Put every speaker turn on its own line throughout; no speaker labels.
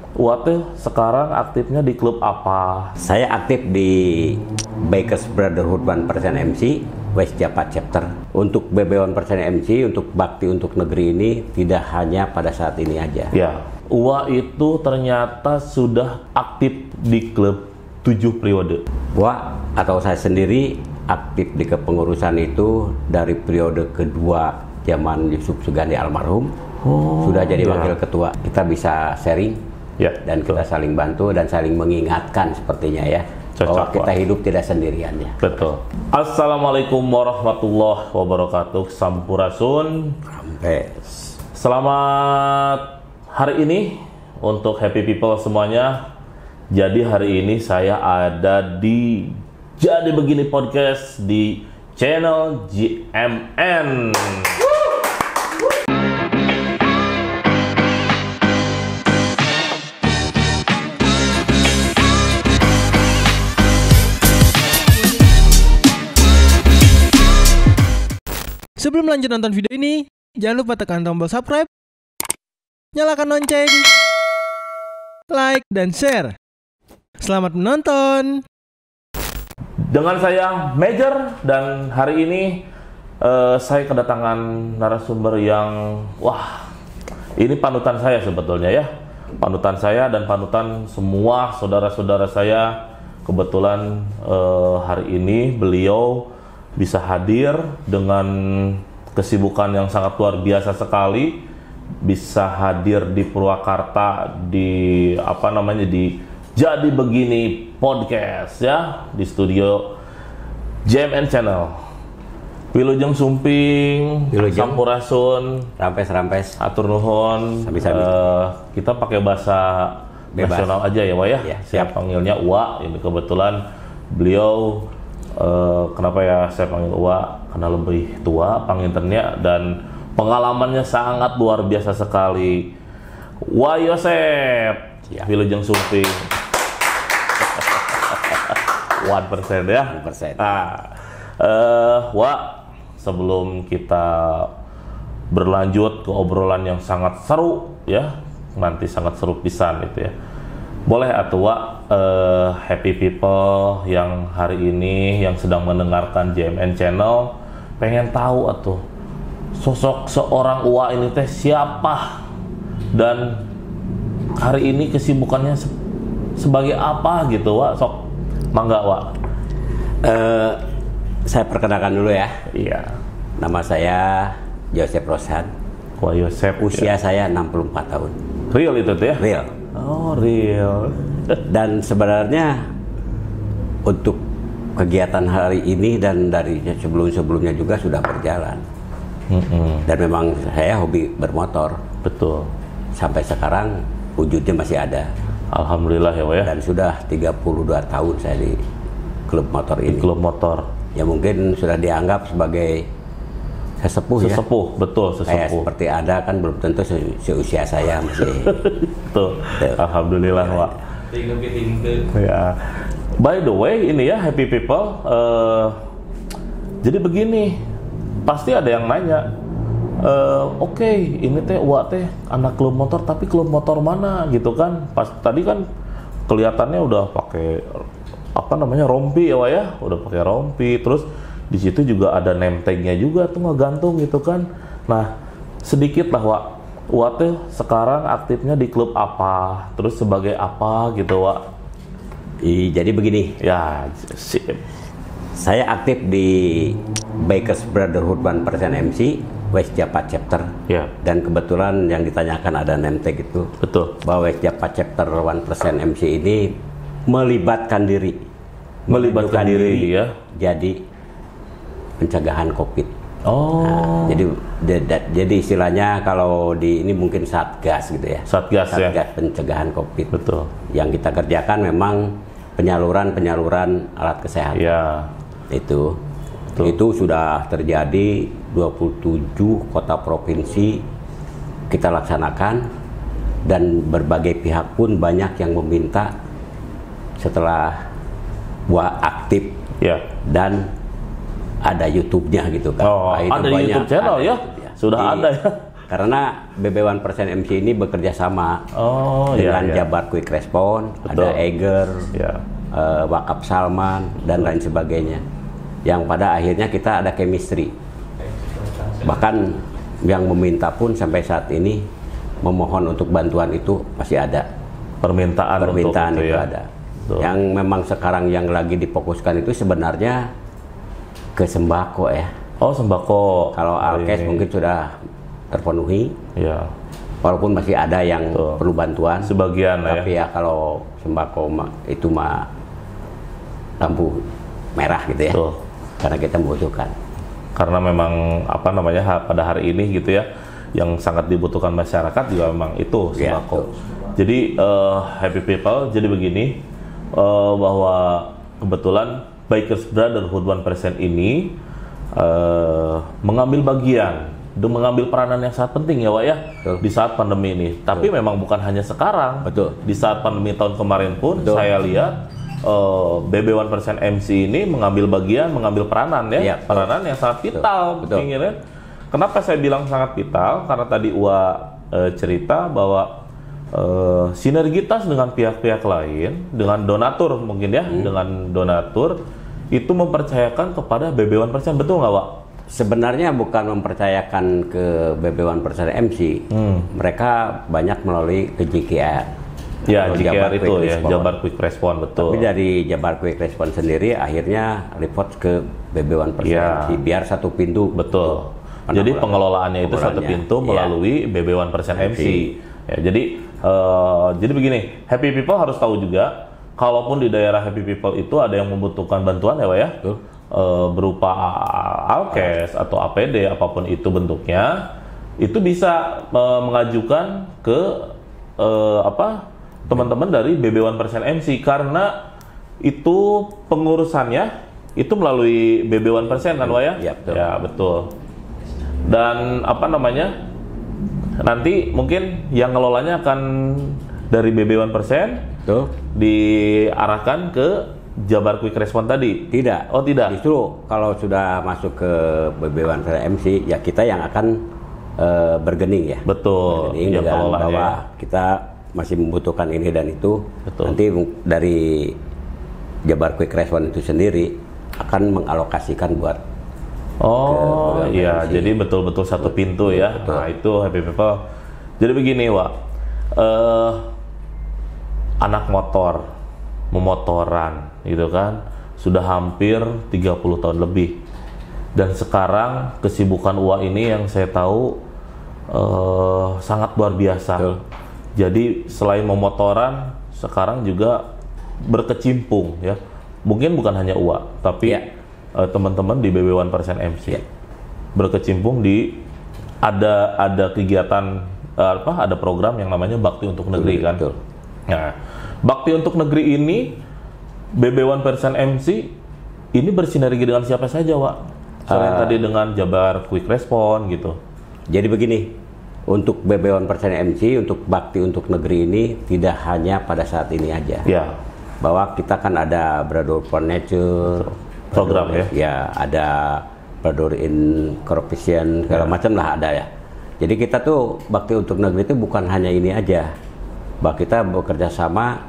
Wate sekarang aktifnya di klub apa?
Saya aktif di Bikers Brotherhood 1% MC, West Java Chapter. Untuk BB 1% MC, untuk bakti untuk negeri ini tidak hanya pada saat ini aja.
Ya, Uwa itu ternyata sudah aktif di klub 7 periode.
Wah, atau saya sendiri aktif di kepengurusan itu dari periode kedua zaman Yusuf Sugandi almarhum. Sudah jadi wakil ketua. Kita bisa sharing. Ya, dan betul. Kita saling bantu dan saling mengingatkan sepertinya ya. Cocok, bahwa kita hidup tidak sendirian ya.
Betul. Assalamualaikum warahmatullahi wabarakatuh. Sampurasun.
Rampes.
Selamat hari ini untuk happy people semuanya. Jadi hari ini saya ada di Jadi Begini Podcast di channel JMN.
Sebelum lanjut nonton video ini, jangan lupa tekan tombol subscribe, nyalakan lonceng, like, dan share. Selamat menonton!
Dengan saya Major, dan hari ini saya kedatangan narasumber yang ini panutan saya sebetulnya ya. Panutan saya dan panutan semua saudara-saudara saya. Kebetulan hari ini beliau bisa hadir dengan kesibukan yang sangat luar biasa sekali, bisa hadir di Purwakarta di di Jadi Begini Podcast ya, di studio JMN Channel. Wilujeng Sumping, Sampurasun,
Rampes,
atur nuhun. Kita pakai bahasa
bebas
nasional aja ya, Wak ya. Siap panggilnya Uwa. Ini kebetulan beliau kenapa ya saya panggil Uwa? Karena lebih tua pangintennya dan pengalamannya sangat luar biasa sekali. Wa Yosep, Wilujeng Sumping. 1% ya.
1%.
Wa, sebelum kita berlanjut ke obrolan yang sangat seru ya, nanti sangat seru pisan itu ya. Boleh atuh happy people yang hari ini yang sedang mendengarkan JMN Channel pengen tahu atuh sosok seorang Uwa ini teh siapa dan hari ini kesibukannya sebagai apa gitu, Wak. Sok mangga, Wak.
Saya perkenalkan dulu ya.
Iya.
Nama saya Joseph Rosan.
Wah, Yosep.
Usia saya 64 tahun.
Real itu tuh ya?
Real.
Oh, real.
Dan sebenarnya untuk kegiatan hari ini dan dari sebelumnya juga sudah berjalan. Dan memang saya hobi bermotor.
Betul.
Sampai sekarang wujudnya masih ada.
Alhamdulillah ya, Wak ya.
Dan sudah 32 tahun saya di klub motor ini.
Di klub motor.
Ya mungkin sudah dianggap sebagai sesepuh ya.
Betul, sesepuh.
Kayak seperti ada kan belum tentu seusia saya masih.
Tuh. Alhamdulillah, Wak. Ya. By the way, ini ya happy people. Jadi begini, pasti ada yang nanya. Oke, ini teh Wak teh anak klub motor, tapi klub motor mana gitu kan? Pas tadi kan kelihatannya udah pakai rompi ya, Wak ya. Udah pakai rompi, terus di situ juga ada name tag-nya juga tuh ngegantung gitu kan. Nah, sedikit lah Wak teh sekarang aktifnya di klub apa? Terus sebagai apa gitu, Wak?
Jadi begini.
Ya,
saya aktif di Bikers Brotherhood 1% MC, West Java Chapter.
Ya.
Dan kebetulan yang ditanyakan ada name tag itu.
Betul.
Bahwa West Java Chapter 1% MC ini melibatkan diri
ya.
Jadi pencegahan COVID.
Oh.
Jadi istilahnya kalau di ini mungkin Satgas gitu ya.
Satgas ya.
Pencegahan COVID.
Betul.
Yang kita kerjakan memang penyaluran alat kesehatan.
Ya.
Itu sudah terjadi 27 kota provinsi kita laksanakan, dan berbagai pihak pun banyak yang meminta setelah aktif
ya.
Dan ada YouTube-nya gitu kan.
Oh, ada YouTube channel ya? Sudah ada ya?
Karena BB1% MC ini bekerja sama dengan Jabar Quick Response, ada Eiger, Wakaf Salman, dan lain sebagainya. Yang pada akhirnya kita ada chemistry. Bahkan yang meminta pun sampai saat ini memohon untuk bantuan itu masih ada.
Permintaan
itu ada. Betul. Yang memang sekarang yang lagi difokuskan itu sebenarnya ke sembako ya.
Oh, sembako.
Kalau alkes mungkin sudah terpenuhi.
Ya.
Walaupun masih ada yang perlu bantuan.
Sebagian
tapi ya kalau sembako itu mah lampu merah gitu ya.
Betul.
Karena kita membutuhkan.
Karena memang pada hari ini gitu ya, yang sangat dibutuhkan masyarakat juga memang itu sembako. Jadi happy people, jadi begini, bahwa kebetulan Bikers Brotherhood 1% ini mengambil bagian dan mengambil peranan yang sangat penting ya Wak ya. Betul. Di saat pandemi ini. Tapi memang bukan hanya sekarang.
Betul.
Di saat pandemi tahun kemarin pun saya lihat BB1% MC ini mengambil bagian, mengambil peranan ya, peranan yang sangat vital. Betul. Kenapa saya bilang sangat vital? Karena tadi Uwa cerita bahwa sinergitas dengan pihak-pihak lain, dengan donatur mungkin ya, dengan donatur itu mempercayakan kepada BB1%, betul nggak Wak?
Sebenarnya bukan mempercayakan ke BB1% MC, mereka banyak melalui ke JKR.
Ya, JKR itu ya, Jabar Quick Response, betul.
Tapi dari Jabar Quick Response sendiri akhirnya report ke BB1% MC, biar satu pintu.
Betul. Jadi pengelolaannya itu satu pintu melalui BB1% MC. Ya, jadi begini, happy people harus tahu juga, kalaupun di daerah happy people itu ada yang membutuhkan bantuan ya Wak ya, berupa alkes atau APD apapun itu bentuknya, itu bisa mengajukan ke teman-teman dari BB1% MC, karena itu pengurusannya itu melalui BB1% kan Wak ya?
Ya, betul.
Ya, betul. Dan nanti mungkin yang ngelolanya akan dari BB1% diarahkan ke Jabar Quick Response tadi?
Tidak.
Oh tidak?
Justru kalau sudah masuk ke BB1% MC, ya kita yang akan bergening ya.
Betul.
Bergening dengan bahwa kita masih membutuhkan ini dan itu. Betul. Nanti dari Jabar Quick Response itu sendiri akan mengalokasikan buat
iya, jadi betul-betul satu pintu ya. Betul. Nah itu happy people. Jadi begini Wak, anak motor, memotoran gitu kan, sudah hampir 30 tahun lebih. Dan sekarang kesibukan Uwa ini yang saya tahu sangat luar biasa. Betul. Jadi selain memotoran, sekarang juga berkecimpung ya. Mungkin bukan hanya Uwa, tapi teman-teman di BB1% MC berkecimpung di ada kegiatan ada program yang namanya Bakti untuk Negeri kan. Nah, Bakti untuk Negeri ini BB1% MC ini bersinergi dengan siapa saja Wak? Selain tadi dengan Jabar Quick Response gitu.
Jadi begini, untuk BB1% MC, untuk Bakti untuk Negeri ini tidak hanya pada saat ini aja.
Ya.
Bahwa kita kan ada Brother for Nature
program
ya, ada Brother in Corruption, segala macam lah ada ya. Jadi kita tuh Bakti untuk Negeri itu bukan hanya ini aja. Bahwa kita bekerja sama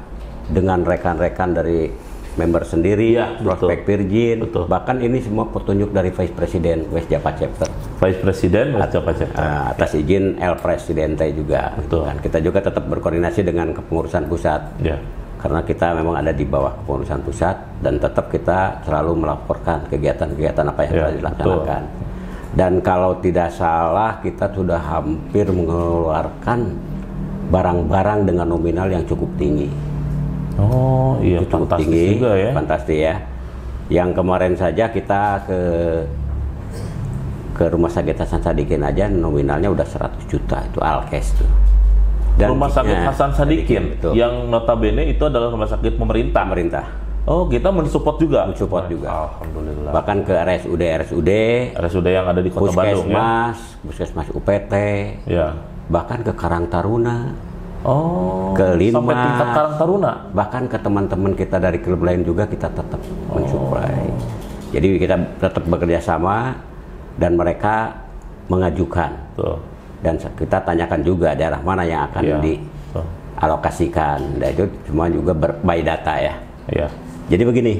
dengan rekan-rekan dari member sendiri, Prospek Virgin, bahkan ini semua petunjuk dari Vice President West Java Chapter.
Vice President West Java Chapter.
Atas izin El Presidente juga. Kan kita juga tetap berkoordinasi dengan kepengurusan pusat. Karena kita memang ada di bawah kepengurusan pusat dan tetap kita selalu melaporkan kegiatan-kegiatan apa yang telah dilaksanakan. Dan kalau tidak salah kita sudah hampir mengeluarkan barang-barang dengan nominal yang cukup tinggi.
Oh iya,
cukup
fantastis
tinggi,
juga ya.
Fantastis ya. Yang kemarin saja kita ke Rumah Sakit Hasan Sadikin aja nominalnya udah 100 juta itu alkes tuh.
Dan Rumah Sakit Hasan Sadikin yang notabene itu adalah rumah sakit pemerintah. Oh, kita mensupport juga. Alhamdulillah.
Bahkan ke RSUD
yang ada di Kota Bandung ya.
Puskesmas UPT.
Ya.
Bahkan ke Karang Taruna. Ke Linma.
Sampai tingkat Karang Taruna.
Bahkan ke teman-teman kita dari klub lain juga kita tetap mensuplai. Jadi kita tetap bekerja sama dan mereka mengajukan. dan kita tanyakan juga daerah mana yang akan dialokasikan. Dan itu semua juga by data ya. Jadi begini,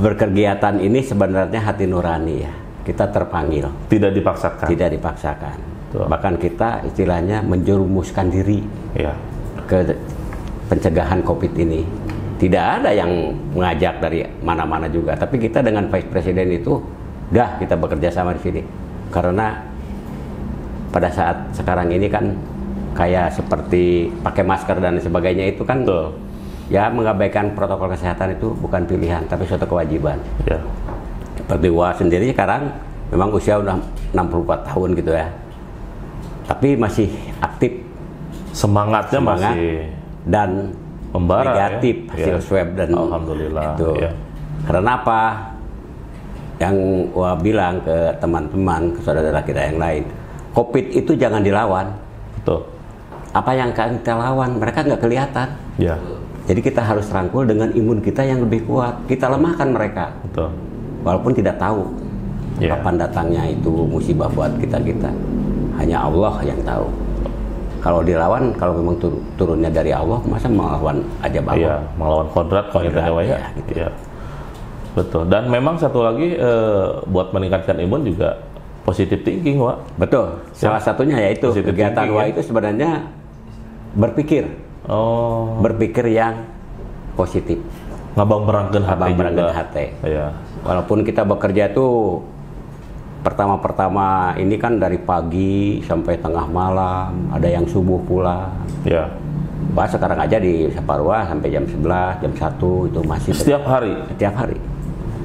berkegiatan ini sebenarnya hati nurani ya. Kita terpanggil.
Tidak dipaksakan.
Tidak dipaksakan. Bahkan kita istilahnya menjerumuskan diri ke pencegahan COVID ini. Tidak ada yang mengajak dari mana-mana juga. Tapi kita dengan Vice Presiden itu, kita bekerja sama di sini. Karena pada saat sekarang ini kan kayak seperti pakai masker dan sebagainya itu kan ya mengabaikan protokol kesehatan itu bukan pilihan, tapi suatu kewajiban. Seperti Wah sendiri sekarang memang usia udah 64 tahun gitu ya. Tapi masih aktif. Semangat masih dan membara negatif hasil swab dan
alhamdulillah
itu. Karena apa? Yang Wah bilang ke teman-teman, ke saudara kita yang lain, COVID itu jangan dilawan.
Betul.
Apa yang kita lawan, mereka nggak kelihatan. Jadi kita harus rangkul dengan imun kita yang lebih kuat. Kita lemahkan mereka.
Betul.
Walaupun tidak tahu kapan datangnya itu musibah buat kita. Hanya Allah yang tahu. Kalau dilawan, kalau memang turunnya dari Allah, masa melawan aja Allah?
Melawan kodrat kalau kita gitu. Betul. Dan memang satu lagi buat meningkatkan imun juga positive thinking, Wak.
Betul. Salah satunya yaitu kegiatan Wak itu sebenarnya berpikir. Berpikir yang positif.
Ngabang-berangkeun
hati. Walaupun kita bekerja tuh pertama-pertama ini kan dari pagi sampai tengah malam, ada yang subuh pula. Wah sekarang aja di Saparua sampai jam 11, jam 1 itu masih
setiap hari.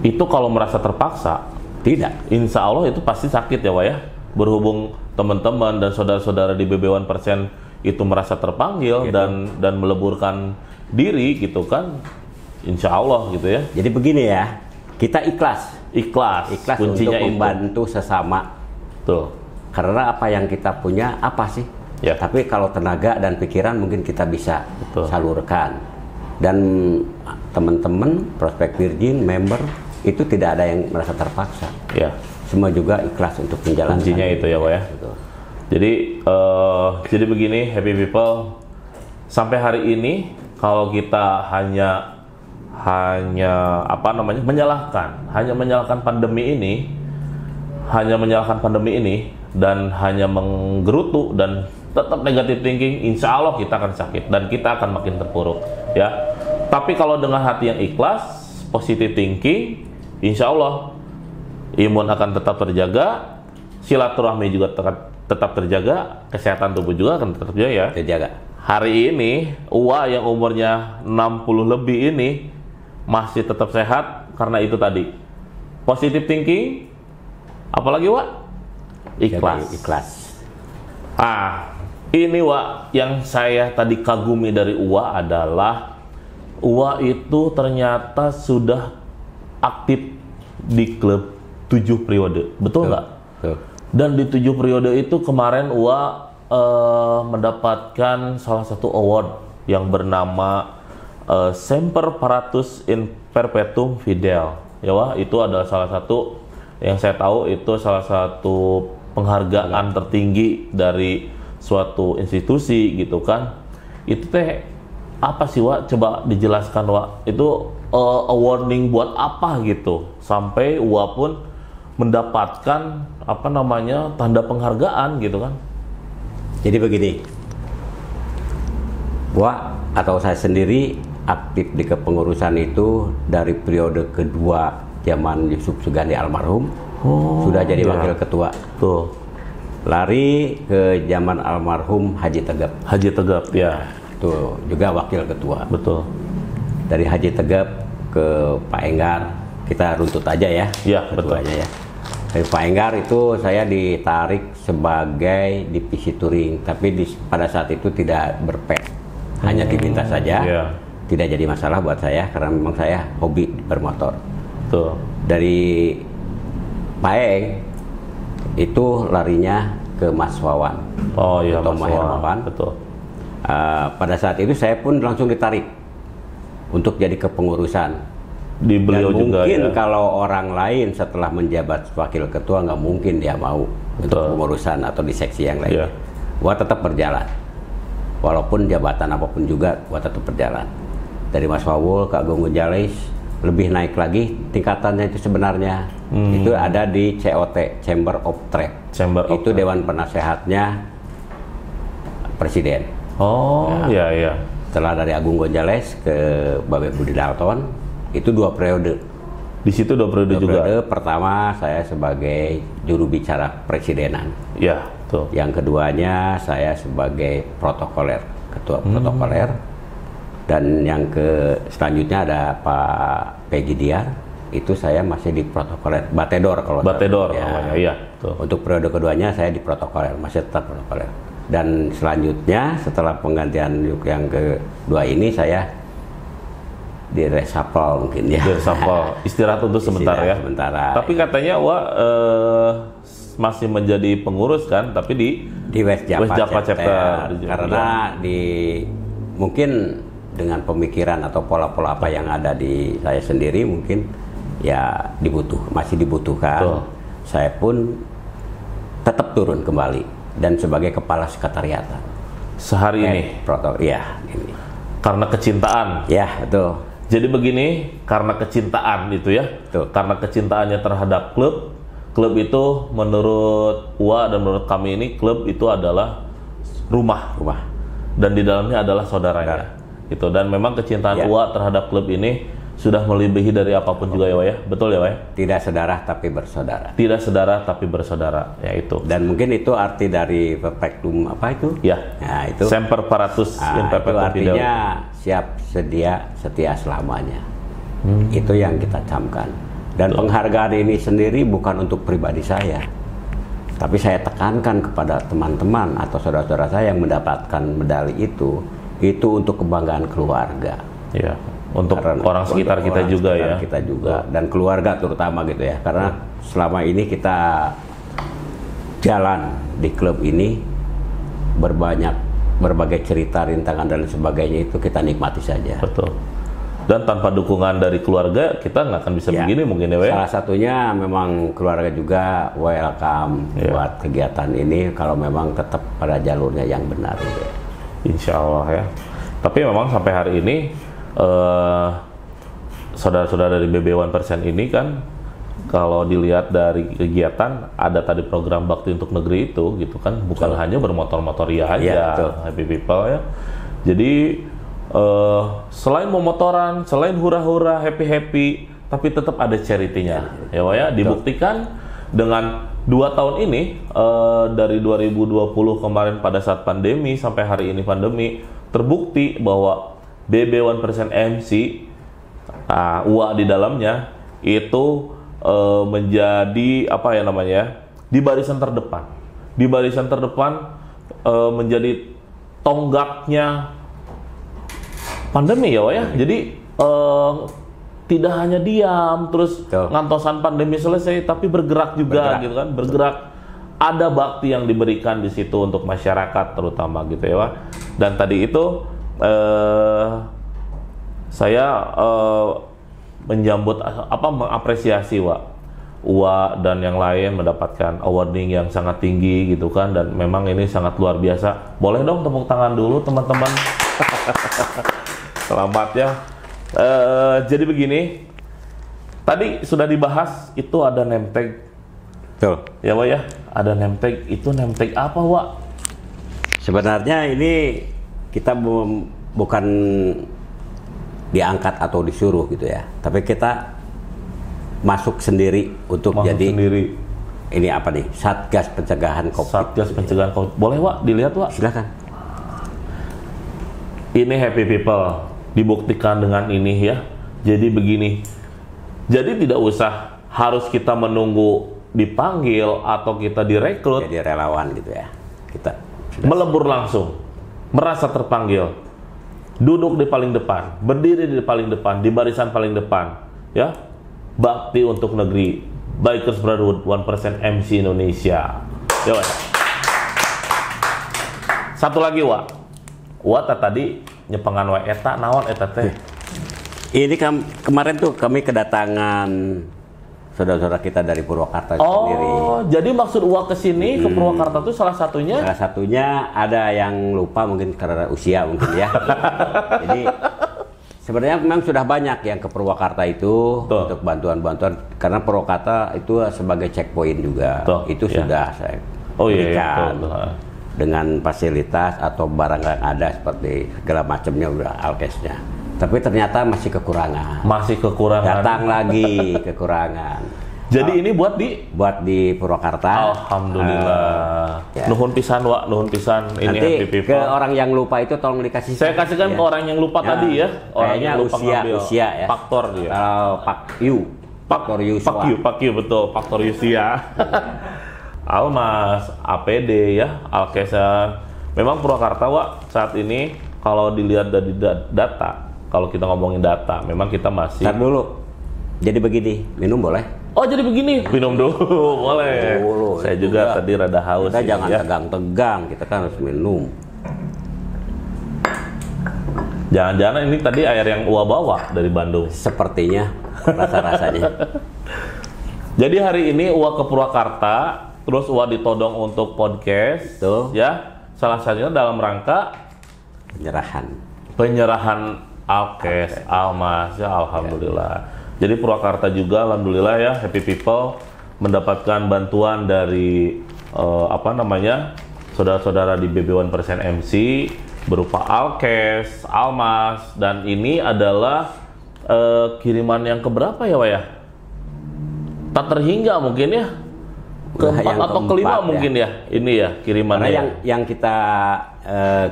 Itu
kalau merasa terpaksa?
Tidak.
Insya Allah itu pasti sakit ya, Wak ya. Berhubung teman-teman dan saudara-saudara di BB1% itu merasa terpanggil dan meleburkan diri gitu kan, insya Allah gitu ya.
Jadi begini ya, kita ikhlas
kuncinya
untuk membantu sesama. Karena apa yang kita punya apa sih? Tapi kalau tenaga dan pikiran mungkin kita bisa salurkan. Dan teman-teman prospek Virgin member itu tidak ada yang merasa terpaksa. Semua juga ikhlas untuk menjalankan.
Kuncinya itu ya, Pak ya. Jadi begini, happy people, sampai hari ini kalau kita hanya menyalahkan pandemi ini dan hanya menggerutu dan tetap negatif thinking, insya Allah kita akan sakit dan kita akan makin terpuruk ya. Tapi kalau dengan hati yang ikhlas, positive thinking, insya Allah imun akan tetap terjaga, silaturahmi juga tetap terjaga, kesehatan tubuh juga akan tetap terjaga. Hari ini Uwa yang umurnya 60 lebih ini masih tetap sehat karena itu tadi positive thinking, apalagi Wak? Ikhlas. Ini Wak yang saya tadi kagumi dari Uwa adalah Uwa itu ternyata sudah aktif di klub 7 periode, betul nggak? Dan di 7 periode itu kemarin Uwa mendapatkan salah satu award yang bernama Semper Paratus in Perpetuum Fidel. Ya Wah, itu adalah salah satu yang saya tahu itu salah satu penghargaan tertinggi dari suatu institusi gitu kan. Itu teh apa sih Wak? Coba dijelaskan Wak. Itu awarding buat apa gitu? Sampai Wak pun mendapatkan tanda penghargaan gitu kan.
Jadi begini, Wak atau saya sendiri aktif di kepengurusan itu dari periode kedua zaman Yusuf Sugandi almarhum, sudah jadi wakil ketua. Lari ke zaman almarhum Haji Tegap.
Ya.
Tuh juga wakil ketua.
Betul.
Dari Haji Tegap ke Pak Enggar, kita runtut aja ya.
Iya, betul
aja ya. Dari Pak Enggar itu saya ditarik sebagai divisi touring, tapi pada saat itu tidak berpet, hanya diminta saja. Tidak jadi masalah buat saya karena memang saya hobi bermotor. Dari Pak Eng itu larinya ke Mas Wawan.
Mas Wawan. Betul.
Pada saat itu saya pun langsung ditarik untuk jadi kepengurusan
di beliau
Dan
juga
mungkin
ya.
kalau orang lain setelah menjabat wakil ketua nggak mungkin dia mau untuk pengurusan atau di seksi yang lain.
Iya.
Gua tetap berjalan. Walaupun jabatan apapun juga gua tetap berjalan. Dari Mas Wawul ke Agung Gonzales lebih naik lagi tingkatannya itu sebenarnya. Itu ada di COT, Chamber of Trade. Itu Dewan Penasehatnya Presiden.
Oh, iya.
Setelah dari Agung Gonzales ke Babe Budi Dalton, itu 2 periode.
Di situ 2 periode juga.
Periode pertama saya sebagai juru bicara presidenan.
Ya, tuh.
Yang keduanya saya sebagai protokoler, ketua protokoler. Dan yang selanjutnya ada Pak Peggy Diar, itu saya masih di protokoler, Batedor kalau
Batedor namanya, iya. Tuh.
Untuk periode keduanya saya di protokoler, masih tetap protokoler. Dan selanjutnya setelah penggantian yang kedua ini saya di reshuffle mungkin ya.
Di reshuffle, istirahat untuk sebentar ya.
Sementara.
Tapi katanya masih menjadi pengurus kan, tapi di
West Java
chapter.
Karena mungkin dengan pemikiran atau pola-pola apa yang ada di saya sendiri mungkin ya masih dibutuhkan.
Betul.
Saya pun tetap turun kembali dan sebagai kepala sekretariatan.
Sehari ini.
Ini.
Karena kecintaan.
Ya, betul.
Jadi begini, karena kecintaan itu ya.
Betul.
Karena kecintaannya terhadap klub itu menurut Uwa dan menurut kami ini klub itu adalah rumah. Dan di dalamnya adalah saudaranya. Gitu. Dan memang kecintaan Uwa terhadap klub ini sudah melebihi dari apapun juga ya, Wak ya. Betul ya, Wak ya?
Tidak sedarah tapi bersaudara.
Tidak sedarah tapi bersaudara, ya itu.
Dan mungkin itu arti dari perpetuum apa itu?
Ya.
Nah, itu
Semper Paratus in
itu
perpetuum
artinya siap setia selamanya. Itu yang kita camkan. Dan penghargaan ini sendiri bukan untuk pribadi saya. Tapi saya tekankan kepada teman-teman atau saudara-saudara saya yang mendapatkan medali itu untuk kebanggaan keluarga.
Iya, untuk orang sekitar kita juga ya.
Kita juga dan keluarga terutama gitu ya. Karena selama ini kita jalan di klub ini berbagai cerita, rintangan dan sebagainya itu kita nikmati saja.
Betul. Dan tanpa dukungan dari keluarga kita nggak akan bisa begini mungkin ya, Wak.
Salah satunya memang keluarga juga welcome buat kegiatan ini kalau memang tetap pada jalurnya yang benar gitu ya.
Insya Allah ya. Tapi memang sampai hari ini saudara-saudara dari BB1% ini kan kalau dilihat dari kegiatan ada tadi program bakti untuk negeri itu gitu kan, bukan hanya bermotor-motor aja, happy people ya. Jadi selain memotoran, selain hura-hura, happy-happy, tapi tetap ada charity-nya ya, Wak ya. Dibuktikan dengan 2 tahun ini dari 2020 kemarin pada saat pandemi sampai hari ini pandemi, terbukti bahwa BB1% MC Uwa di dalamnya itu menjadi apa ya namanya, di barisan terdepan menjadi tonggaknya pandemi ya, Wak ya. Jadi tidak hanya diam terus ngantosan pandemi selesai, tapi bergerak juga gitu kan, bergerak. Ada bakti yang diberikan di situ untuk masyarakat terutama gitu ya, Wak. Dan tadi itu saya mengapresiasi Uwa dan yang lain mendapatkan awarding yang sangat tinggi gitu kan, dan memang ini sangat luar biasa. Boleh dong tepuk tangan dulu teman-teman. Selamat ya. Jadi begini, tadi sudah dibahas itu ada name tag.
Betul.
Ya, Wak ya, ada name tag. Itu name tag apa, Wak?
Sebenarnya ini kita bukan diangkat atau disuruh gitu ya, tapi kita masuk sendiri untuk jadi
sendiri.
Ini apa nih? Satgas Pencegahan COVID.
Satgas Pencegahan COVID. Boleh, Wak, dilihat, Wak?
Silakan.
Ini happy people. Dibuktikan dengan ini ya. Jadi begini. Jadi tidak usah harus kita menunggu dipanggil atau kita direkrut.
Jadi relawan gitu ya. Kita
melebur langsung. Merasa terpanggil. Duduk di paling depan, berdiri di paling depan, di barisan paling depan, ya. Bakti untuk negeri. Bikers Brotherhood 1% MC Indonesia. Ya, Wak. Satu lagi, Wak. Wak tadi nyepengan wae eta naon eta teh?
Ini kemarin tuh kami kedatangan saudara-saudara kita dari Purwakarta sendiri.
Oh, jadi maksud Uwa kesini ke Purwakarta tuh salah satunya?
Salah satunya ada yang lupa mungkin karena usia mungkin ya. Jadi sebenarnya memang sudah banyak yang ke Purwakarta itu untuk bantuan-bantuan karena Purwakarta itu sebagai checkpoint juga. Itu sudah saya berikan dengan fasilitas atau barang yang ada seperti segala macamnya udah alkesnya. Tapi ternyata masih kekurangan.
Masih kekurangan.
Datang lagi kekurangan.
Jadi ini buat di
Purwakarta.
Alhamdulillah. Nuhun pisan Wak, nuhun pisan. Ini
nanti
happy people.
ke orang yang lupa itu tolong dikasih.
Saya kasihkan ke orang yang lupa tadi ya. Orang yang lupa
usia ya.
Faktor dia.
Kalau Pak Yu
betul. Faktor usia. Almas, APD ya, Alkesa. Memang Purwakarta Wak saat ini kalau dilihat dari data. Kalau kita ngomongin data, memang kita masih...
Ntar dulu, jadi begini, minum boleh?
Oh jadi begini, minum dulu, boleh. Saya juga tadi rada haus.
Kita jangan tegang-tegang, kita kan harus minum.
Jangan-jangan ini tadi air yang Uwa bawa dari Bandung?
Sepertinya, rasa-rasanya.
Jadi hari ini Uwa ke Purwakarta, terus Uwa ditodong untuk podcast.
Tuh.
Ya, salah satunya dalam rangka... Penyerahan Alkes, Almas, ya Alhamdulillah. Jadi Purwakarta juga, Alhamdulillah ya, happy people mendapatkan bantuan dari saudara-saudara di BB1% MC berupa Alkes, Almas, dan ini adalah kiriman yang keberapa ya, Wak ya? Tak terhingga mungkin ya? Keempat atau kelima mungkin ya, ini ya kirimannya.
Karena yang kita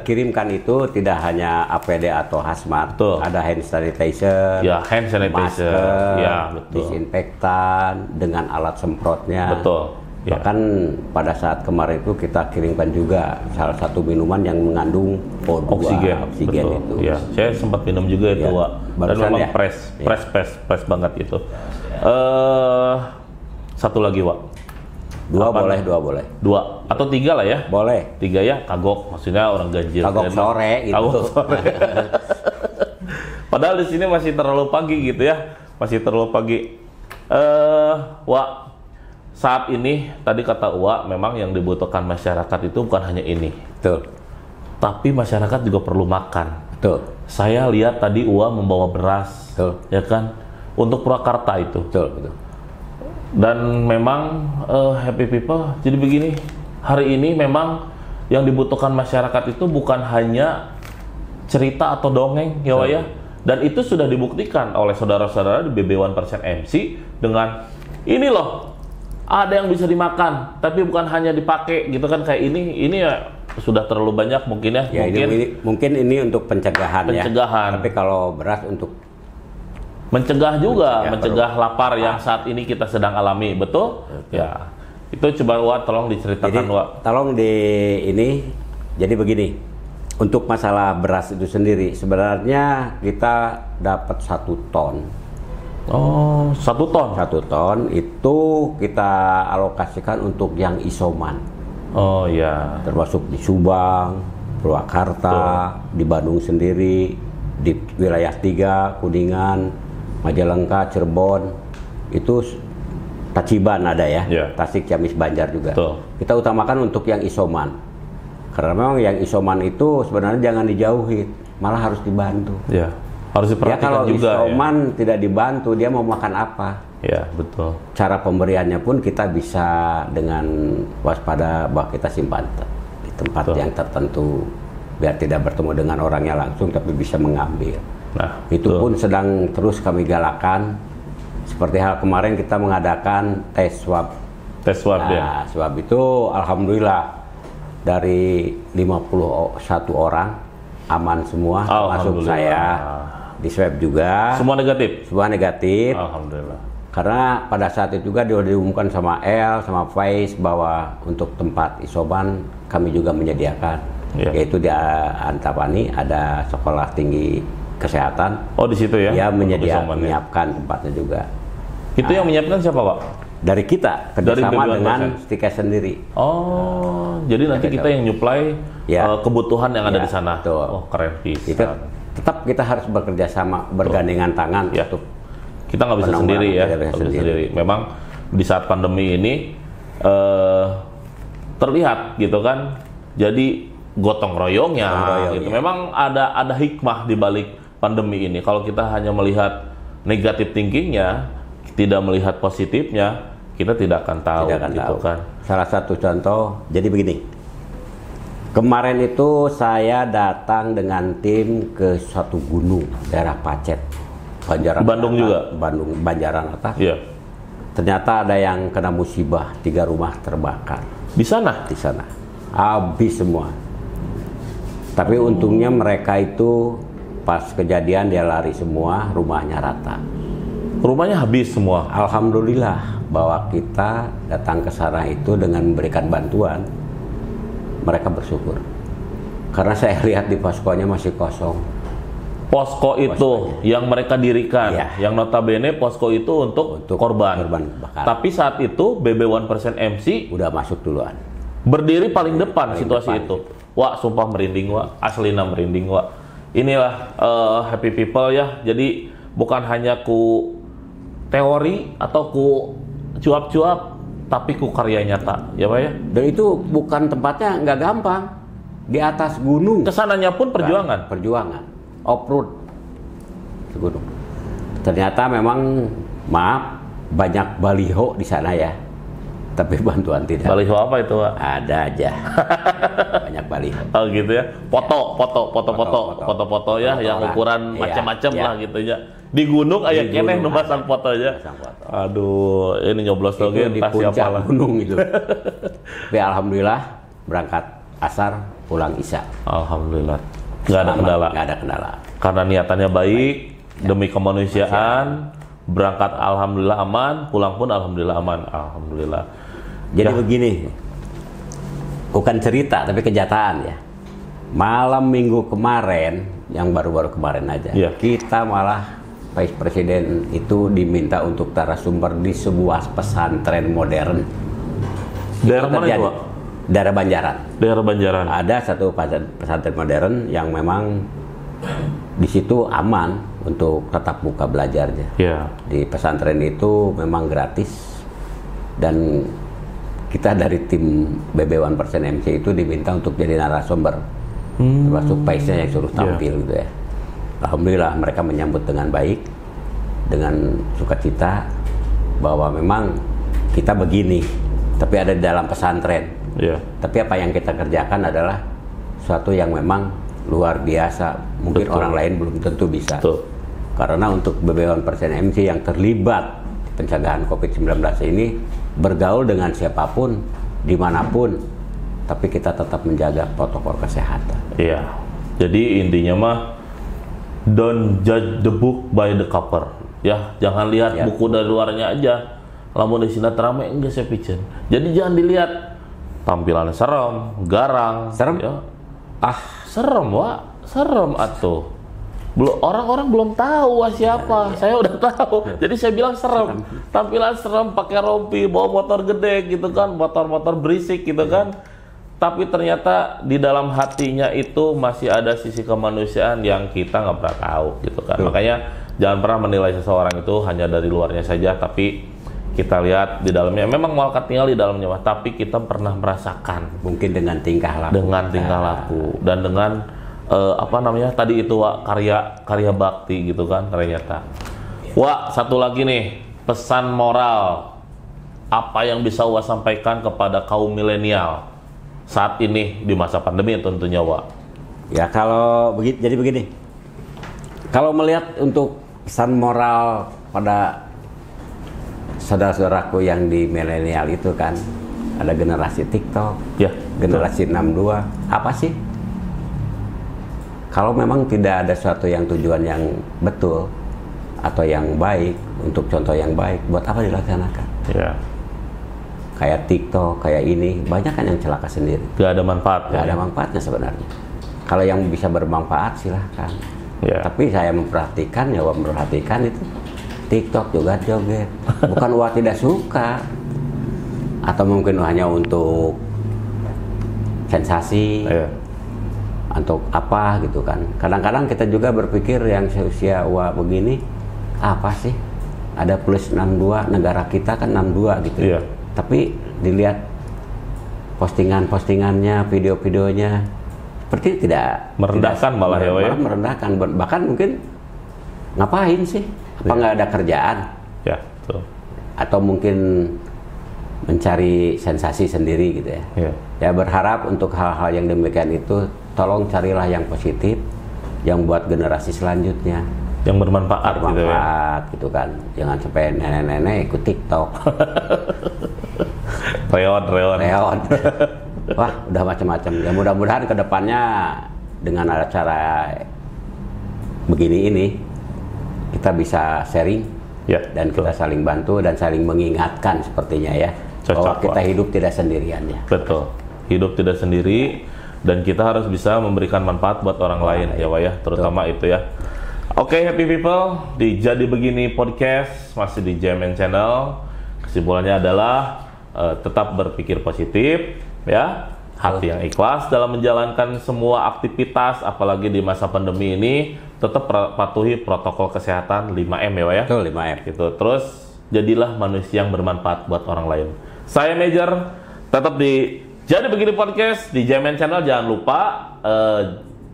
kirimkan itu tidak hanya APD atau hazmat, ada hand sanitizer,
hand sanitizer,
masker,
betul.
disinfektan dengan alat semprotnya.
Betul.
Bahkan pada saat kemarin itu kita kirimkan juga salah satu minuman yang mengandung
oksigen
itu.
Ya, saya sempat minum juga itu, Wak. Dan memang fresh banget itu. Satu lagi, Wak.
Dua boleh.
Dua atau tiga lah ya?
Boleh.
3 ya, kagok. Maksudnya orang ganjil.
Kagok sore gitu.
Kagok sore. Padahal di sini masih terlalu pagi gitu ya. Masih terlalu pagi. Wak, saat ini tadi kata Wak, memang yang dibutuhkan masyarakat itu bukan hanya ini.
Betul.
Tapi masyarakat juga perlu makan.
Betul.
Saya lihat tadi Wak membawa beras.
Betul.
Ya kan? Untuk Purwakarta itu.
Betul.
Dan memang happy people, jadi begini, hari ini memang yang dibutuhkan masyarakat itu bukan hanya cerita atau dongeng ya Wak ya, dan itu sudah dibuktikan oleh saudara-saudara di BB1% MC dengan ini loh, ada yang bisa dimakan tapi bukan hanya dipakai gitu kan, kayak ini ya sudah terlalu banyak mungkin ya,
mungkin ini untuk pencegahan ya, tapi kalau beras untuk
mencegah lapar yang saat ini kita sedang alami, betul? Ya, itu coba Wak tolong diceritakan, Wak.
Tolong jadi begini, untuk masalah beras itu sendiri sebenarnya kita dapat 1 ton.
Oh, 1 ton?
1 ton itu kita alokasikan untuk yang isoman.
Oh ya.
Termasuk di Subang, Purwakarta, di Bandung sendiri, di wilayah 3, Kuningan, Majalengka, Cirebon, itu Tachiban ada ya, Tasik, Ciamis, Banjar juga. Kita utamakan untuk yang isoman, karena memang yang isoman itu sebenarnya jangan dijauhi, malah harus dibantu. Ya,
harus diperhatikan
kalau
juga. Kalau
isoman tidak dibantu, dia mau makan apa?
Ya, betul.
Cara pemberiannya pun kita bisa dengan waspada bahwa kita simpan di tempat yang tertentu, biar tidak bertemu dengan orangnya langsung, tapi bisa mengambil. Nah, itu pun sedang terus kami galakan. Seperti hal kemarin kita mengadakan tes swab.
Tes swab
ya. Swab itu alhamdulillah dari 51 orang aman semua, termasuk saya. Di swab juga.
Semua negatif?
Semua negatif.
Alhamdulillah.
Karena pada saat itu juga diumumkan sama sama Faiz bahwa untuk tempat isoman kami juga menyediakan. Yaitu di Antapani ada sekolah tinggi kesehatan.
Oh, di situ ya?
Ya, menyiapkan tempatnya juga.
Itu yang menyiapkan siapa, Pak?
Dari kita, kerjasama dengan Stikes sendiri.
Oh, jadi nanti kita yang nyuplai kebutuhan yang ada di sana.
Betul.
Oh, keren pisan.
tetap kita harus bekerja sama, bergandengan tangan untuk
kita nggak bisa sendiri ya, nggak bisa sendiri. Memang di saat pandemi ini terlihat gitu kan, jadi gotong royongnya gitu. Memang ada hikmah di balik pandemi ini. Kalau kita hanya melihat negatif thinkingnya, tidak melihat positifnya, kita tidak akan tahu gitu kan.
Salah satu contoh, jadi begini. Kemarin itu saya datang dengan tim ke suatu gunung daerah Pacet,
Bandung juga.
Banjaran atas.
Iya.
Ternyata ada yang kena musibah, 3 rumah terbakar.
Di sana?
Di sana. Habis semua. Tapi untungnya mereka itu pas kejadian dia lari semua, rumahnya rata.
Rumahnya habis semua?
Alhamdulillah bahwa kita datang ke sana itu dengan memberikan bantuan. Mereka bersyukur. Karena saya lihat di poskonya masih kosong.
Posko itu yang mereka dirikan, yang notabene posko itu untuk korban
bakar.
Tapi saat itu BB1% MC
udah masuk duluan.
Berdiri paling depan situasi itu. Wah, sumpah merinding, wah. Aslina merinding, wah. Inilah happy people ya. Jadi bukan hanya ku teori atau ku cuap-cuap, tapi ku karya nyata, ya Pak ya.
Dan itu bukan tempatnya nggak gampang. Di atas gunung.
Kesananya pun perjuangan.
Perjuangan. Off-road. Gunung. Ternyata memang, maaf, banyak baliho di sana ya. Tapi bantuan tidak.
Baliho apa itu, Pak?
Ada aja. Banyak baliho.
Oh gitu ya. Foto-foto ya, yang ukuran macam-macam lah gitu ya. Di gunung aya keneh nu pasang foto aja. Aduh, ini nyoblos lagi
di puncak gunung itu. Tapi alhamdulillah berangkat asar, pulang isya.
Alhamdulillah. Nggak ada kendala.
Nggak ada kendala.
Karena niatannya baik, demi kemanusiaan, berangkat alhamdulillah aman, pulang pun alhamdulillah aman. Alhamdulillah.
Jadi begini, bukan cerita tapi kenyataan ya. Malam minggu kemarin, yang baru-baru kemarin aja, kita malah Vice Presiden itu diminta untuk narasumber di sebuah pesantren modern.
Daerah mana itu, Pak?
Daerah Banjaran.
Daerah Banjaran.
Ada satu pesantren modern yang memang di situ aman untuk tetap buka belajarnya.
Yeah.
Di pesantren itu memang gratis, dan kita dari tim BB1% MC itu diminta untuk jadi narasumber, termasuk Paisnya yang suruh tampil gitu ya. Alhamdulillah mereka menyambut dengan baik, dengan sukacita, bahwa memang kita begini, tapi ada di dalam pesantren.
Yeah.
Tapi apa yang kita kerjakan adalah suatu yang memang luar biasa. Mungkin orang lain belum tentu bisa. Karena untuk BB1% MC yang terlibat pencegahan COVID-19 ini bergaul dengan siapapun, dimanapun, tapi kita tetap menjaga protokol kesehatan.
Iya. Jadi intinya mah, don't judge the book by the cover. Ya, jangan lihat buku dari luarnya aja. Lamun di sini terame enggak saya picen. Jadi jangan dilihat tampilannya serem, garang.
Serem?
Ya. Serem, Wak. Serem atuh. Orang-orang belum tahu siapa. Saya udah tahu. Jadi saya bilang serem. Tampilan serem, pakai rompi, bawa motor gede gitu kan, motor-motor berisik gitu kan. Tapi ternyata di dalam hatinya itu masih ada sisi kemanusiaan yang kita nggak pernah tahu gitu kan. Makanya jangan pernah menilai seseorang itu hanya dari luarnya saja, tapi kita lihat di dalamnya. Memang melekat tinggal di dalamnya, tapi kita pernah merasakan.
Mungkin dengan tingkah laku.
Dengan tingkah laku dan dengan apa namanya tadi itu, Wak, karya bakti gitu kan ternyata. Wak, satu lagi nih, pesan moral apa yang bisa Wak sampaikan kepada kaum milenial saat ini di masa pandemi tentunya, Wak?
Ya kalau jadi begini, kalau melihat untuk pesan moral pada saudara-saudaraku yang di milenial itu kan, ada generasi TikTok, generasi 62, apa sih? Kalau memang tidak ada suatu yang tujuan yang betul atau yang baik, untuk contoh yang baik, buat apa dilaksanakan?
Ya.
Kayak TikTok, kayak ini, banyak kan yang celaka sendiri.
Gak ada manfaat.
Gak ada manfaatnya sebenarnya. Kalau yang bisa bermanfaat silahkan. Ya. Tapi saya memperhatikan itu TikTok juga joget. Bukan Wah tidak suka, atau mungkin hanya untuk sensasi. untuk apa gitu kan. Kadang-kadang kita juga berpikir yang seusia Wak begini, apa sih? Ada plus 62, negara kita kan 62 gitu.
Iya.
Tapi dilihat postingan-postingannya, video-videonya, seperti tidak
Merendahkan malah ya, Wak, ya?
Merendahkan, bahkan mungkin ngapain sih? Apa nggak ada kerjaan?
Ya, betul.
Atau mungkin mencari sensasi sendiri gitu ya.
Iya.
Ya berharap untuk hal-hal yang demikian itu tolong carilah yang positif, yang buat generasi selanjutnya.
Yang bermanfaat gitu ya.
Bermanfaat gitu kan. Jangan sampai nenek-nenek ikut TikTok.
Reon.
Wah, udah macam-macam. Ya mudah-mudahan ke depannya dengan acara begini ini kita bisa sharing
Ya,
dan kita saling bantu dan saling mengingatkan sepertinya ya.
Cocok,
bahwa kita
Wak.
hidup tidak sendirian ya.
Betul. Hidup tidak sendiri dan kita harus bisa memberikan manfaat buat orang lain ya, Wak, ya, terutama itu ya. Oke, happy people, di Jadi Begini Podcast masih di JMN Channel. Kesimpulannya adalah tetap berpikir positif ya, hati yang ikhlas dalam menjalankan semua aktivitas, apalagi di masa pandemi ini. Tetap patuhi protokol kesehatan 5M ya, Wak, ya.
Betul, 5M.
Gitu. Terus jadilah manusia yang bermanfaat buat orang lain. Saya Major, tetap di Jadi Begini Podcast di JMN Channel. Jangan lupa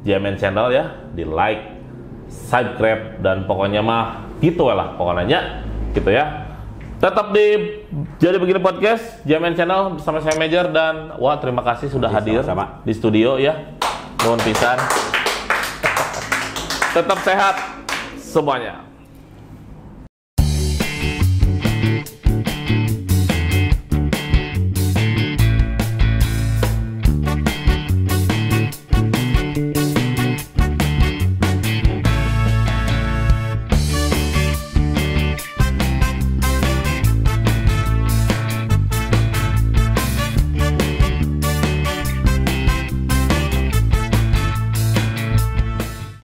JMN Channel ya, di like, subscribe, dan pokoknya mah gitu lah pokoknya gitu ya. Tetap di Jadi Begini Podcast JMN Channel bersama saya Major, dan wah, terima kasih sudah hadir
sama-sama
di studio ya. Mohon pisan. Tetap sehat semuanya.